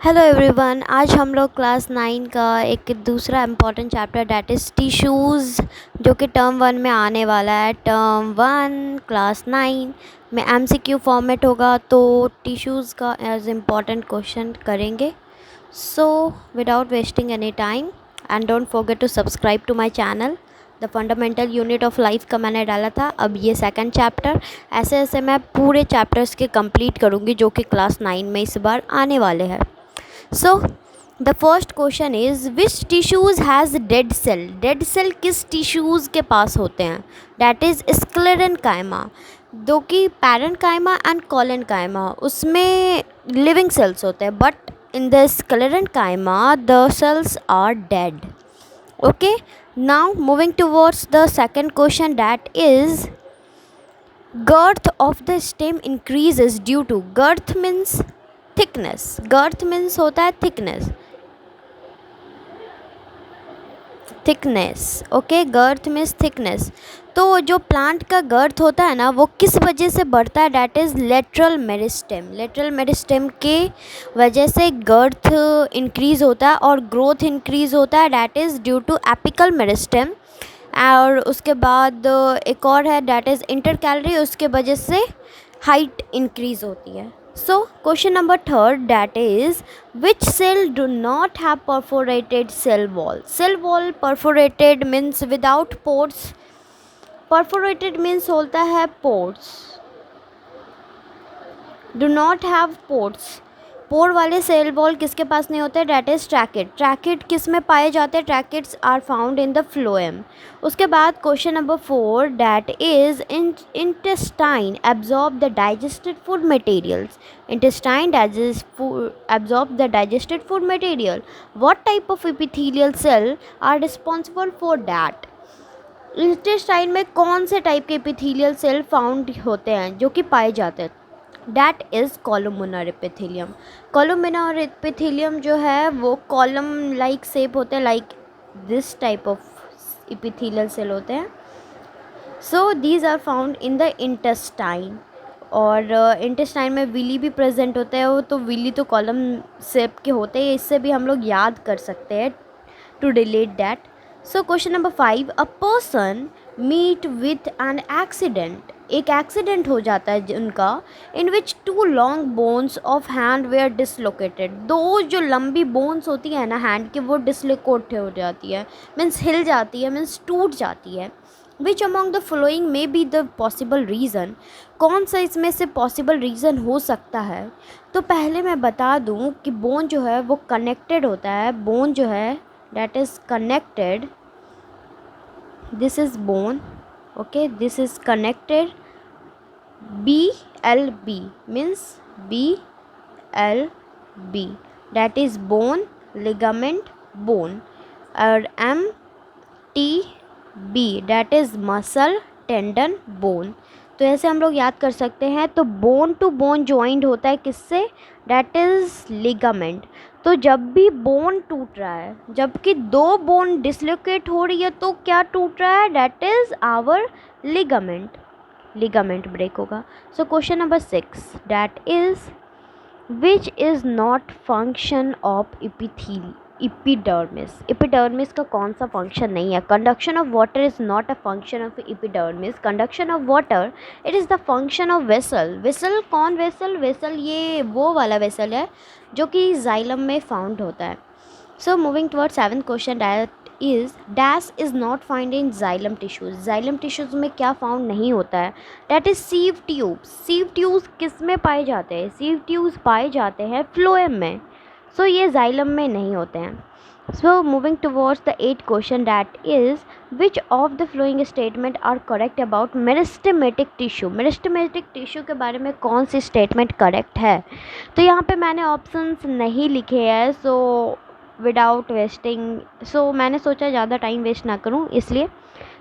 Hello everyone, आज हम लोग क्लास 9 का एक दूसरा important chapter that is tissues जो कि टर्म 1 में आने वाला है। टर्म 1 क्लास 9 में एमसीक्यू फॉर्मेट होगा, तो टिश्यूज़ का एज इम्पॉर्टेंट क्वेश्चन करेंगे। So without wasting any time and don't forget to subscribe to my channel. The fundamental unit of life का मैंने डाला था, अब ये सेकंड चैप्टर। ऐसे ऐसे मैं पूरे चैप्टर्स के कंप्लीट करूँगी जो कि क्लास 9 में इस बार आने वाले हैं। So the first question is which tissues has dead cell? Dead cell किस tissues के पास होते हैं? That is sclerenchyma, जो कि parenchyma and collenchyma उसमें living cells होते हैं, but in the sclerenchyma the cells are dead. Okay, now moving towards the second question, that is girth of the stem increases due to, girth means thickness, girth means होता है thickness, okay, girth means thickness. तो जो plant का गर्थ होता है ना, वो किस वजह से बढ़ता है? That is lateral meristem. Lateral meristem के वजह से गर्थ इंक्रीज़ होता है और ग्रोथ इंक्रीज़ होता है, that is due to apical meristem. और उसके बाद एक और है डैट इज़ इंटरकैलरी, उसके वजह से हाइट इंक्रीज़ होती है। So question number third, that is which cell do not have perforated cell wall? Cell wall perforated means without pores. Perforated means होता है pores. Do not have pores. पोर वाले cell wall किसके पास नहीं होते? That is ट्रैकेट। ट्रैकेट किस में पाए जाते हैं? Tracheids are found in the phloem. उसके बाद question number 4, that is intestine absorb the digested food materials. Intestine absorb the digested food material. What type of epithelial cell are responsible for that? Intestine में कौन से type के epithelial cell found होते हैं जो कि पाए जाते हैं? That is columnar epithelium. Columnar epithelium जो है वो कॉलम लाइक शेप होते हैं, like this type of epithelial cell होते हैं। So these are found in the intestine. और इंटेस्टाइन में विली भी प्रेजेंट होता है, वो तो विली तो कॉलम शेप के होते हैं, इससे भी हम लोग याद कर सकते हैं to relate that. So question number 5, a person meet with an accident. एक एक्सीडेंट हो जाता है उनका, in which 2 long bones of hand were dislocated. 2 जो लंबी बोन्स होती है ना हैंड की, वो डिसलोकेट हो जाती है, मीन्स हिल जाती है, मीन्स टूट जाती है। Which among the following may be the possible reason? कौन सा इसमें से पॉसिबल रीज़न हो सकता है? तो पहले मैं बता दूं कि बोन जो है वो कनेक्टेड होता है। बोन जो है that is connected, this is bone, okay, this is connected, BLB means BLB, that is bone, ligament, bone, और MTB that is muscle, tendon, bone। तो ऐसे हम लोग याद कर सकते हैं। तो बोन टू बोन ज्वाइंट होता है किससे? That is ligament. तो जब भी बोन टूट रहा है, जबकि 2 बोन डिसलोकेट हो रही है, तो क्या टूट रहा है? That is our ligament. Ligament break होगा। So question number 6, that is which is not function of epidermis. Epidermis का कौन सा फंक्शन नहीं है? Conduction of water is not a function of epidermis. Conduction of water, it is the function of vessel. Vessel कौन? Vessel ये वो वाला vessel है जो कि जाइलम में फाउंड होता है। सो moving toward 7th question, that is dash is not found in xylem tissues. Xylem tissues में क्या फाउंड नहीं होता है? That is sieve tubes. Sieve tubes किस में पाए जाते हैं? सीव ट्यूब्स पाए जाते हैं फ्लोएम में। सो ये जाइलम में नहीं होते हैं। So moving towards the 8th question, that is which of the flowing statement are correct about meristematic tissue. Meristematic tissue के बारे में कौन सी स्टेटमेंट करेक्ट है? तो यहाँ पे मैंने ऑप्शंस नहीं लिखे हैं, सो विदाउट वेस्टिंग, सो मैंने सोचा ज़्यादा टाइम वेस्ट ना करूँ इसलिए।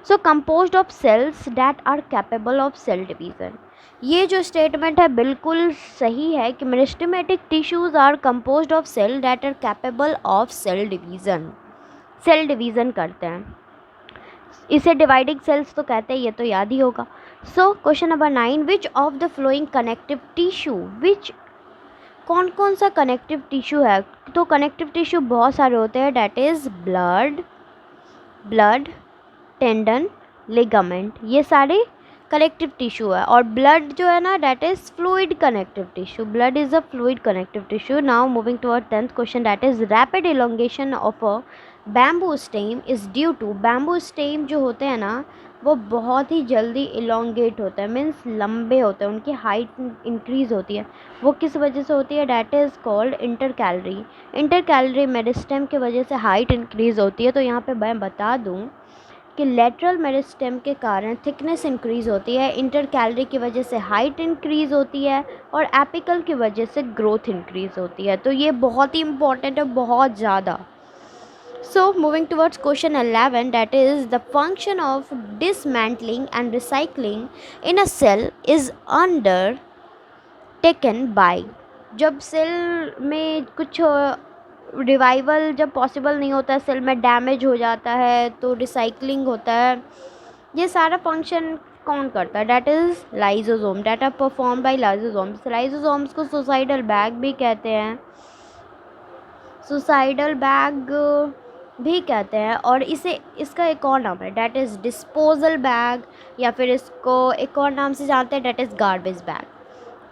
So composed of cells that are capable of cell division. ये जो स्टेटमेंट है बिल्कुल सही है कि meristematic tissues are composed of cell that are capable of cell division. Cell division करते हैं, इसे डिवाइडिंग सेल्स तो कहते हैं, ये तो याद ही होगा। So question number 9, which of the following connective tissue, which कौन कौन सा कनेक्टिव टिश्यू है? तो कनेक्टिव टिश्यू बहुत सारे होते हैं, that is blood, tendon, ligament, ये सारे कनेक्टिव टिश्यू है। और ब्लड जो है ना, that is fluid connective tissue, blood is a fluid connective tissue. Now moving toward 10th question, that is rapid elongation of a bamboo stem is due to, bamboo stem जो होते हैं ना वो बहुत ही जल्दी इलोंगेट होते हैं, मीन्स लंबे होते हैं, उनकी हाइट इंक्रीज़ होती है। वो किस वजह से होती है? That is called intercalary meristem की वजह से हाइट इंक्रीज़ होती है। तो यहाँ पे मैं बता दूँ कि लेटरल मेरिस्टेम के कारण थिकनेस इंक्रीज़ होती है, इंटरकैलरी की वजह से हाइट इंक्रीज़ होती है, और एपिकल की वजह से ग्रोथ इंक्रीज़ होती है। तो ये बहुत ही इंपॉर्टेंट है, बहुत ज़्यादा। So moving towards question 11, that is the function of dismantling and recycling in a cell is undertaken by, जब सेल में कुछ रिवाइवल जब पॉसिबल नहीं होता है, सेल में डैमेज हो जाता है तो रिसाइकलिंग होता है, ये सारा फंक्शन कौन करता है? That is lysosome, that are perform by lysosomes. Lysosomes को सुसाइडल बैग भी कहते हैं, सुसाइडल बैग भी कहते हैं। और इसे इसका एक और नाम है, डैट इज़ डिस्पोजल बैग, या फिर इसको एक और नाम से जानते हैं, डैट इज़ गार्बेज बैग,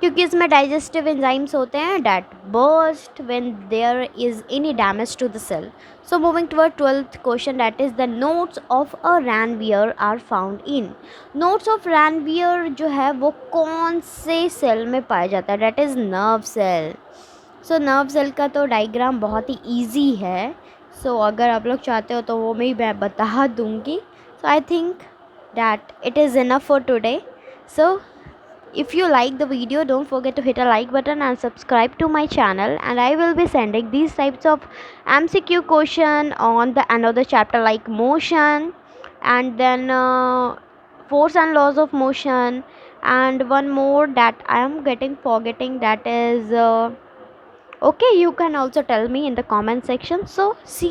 क्योंकि इसमें डाइजेस्टिव एंजाइम्स होते हैं that burst when there is any damage to the cell. So moving toward 12th question, that is the nodes of a Ranvier are found in, nodes of Ranvier जो है वो कौन से cell में पाया जाता है? That is nerve cell. So nerve cell का तो डायग्राम बहुत ही ईजी है, सो अगर आप लोग चाहते हो तो वो मैं बता दूँगी। So I think that it is enough for today. So if you like the video, don't forget to hit a like button and subscribe to my channel, and I will be sending these types of MCQ question on the another chapter like motion, and then force and laws of motion, and one more that I am forgetting, that is okay, you can also tell me in the comment section. So see